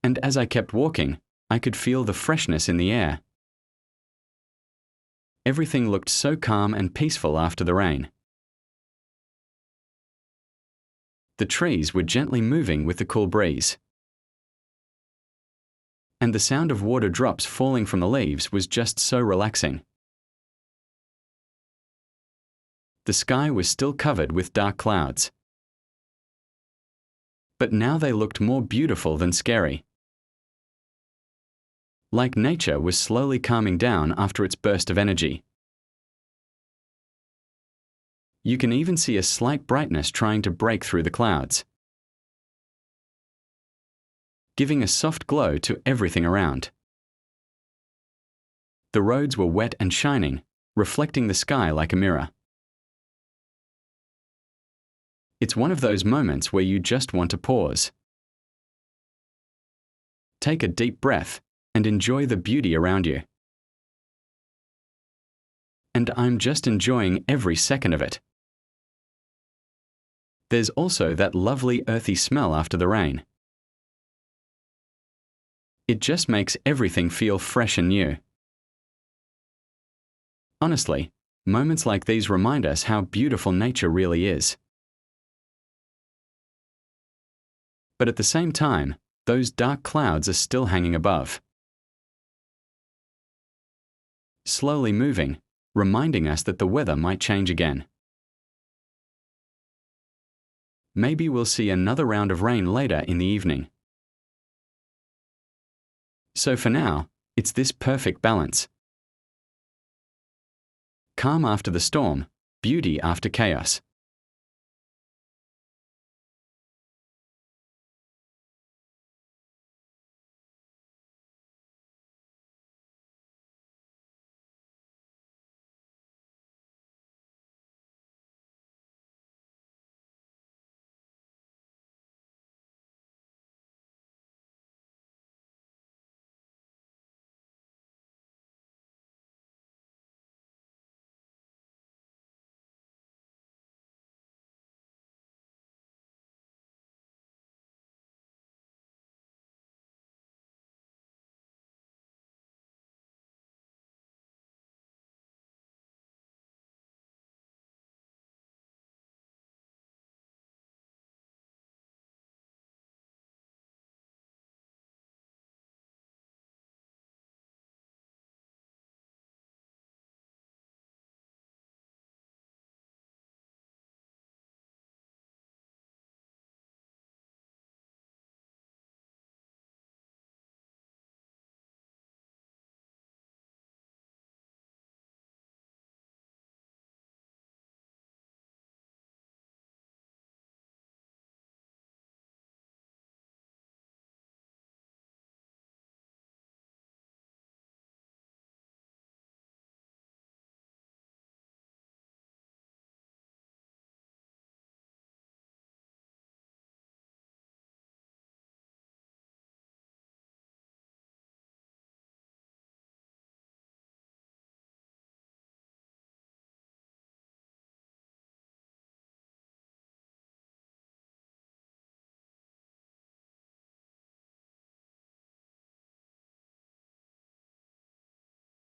And as I kept walking, I could feel the freshness in the air. Everything looked so calm and peaceful after the rain. The trees were gently moving with the cool breeze. And the sound of water drops falling from the leaves was just so relaxing. The sky was still covered with dark clouds. But now they looked more beautiful than scary. Like nature was slowly calming down after its burst of energy. You can even see a slight brightness trying to break through the clouds, giving a soft glow to everything around. The roads were wet and shining, reflecting the sky like a mirror. It's one of those moments where you just want to pause, take a deep breath, and enjoy the beauty around you. And I'm just enjoying every second of it. There's also that lovely earthy smell after the rain. It just makes everything feel fresh and new. Honestly, moments like these remind us how beautiful nature really is. But at the same time, those dark clouds are still hanging above, slowly moving, reminding us that the weather might change again. Maybe we'll see another round of rain later in the evening. So for now, it's this perfect balance. Calm after the storm, beauty after chaos.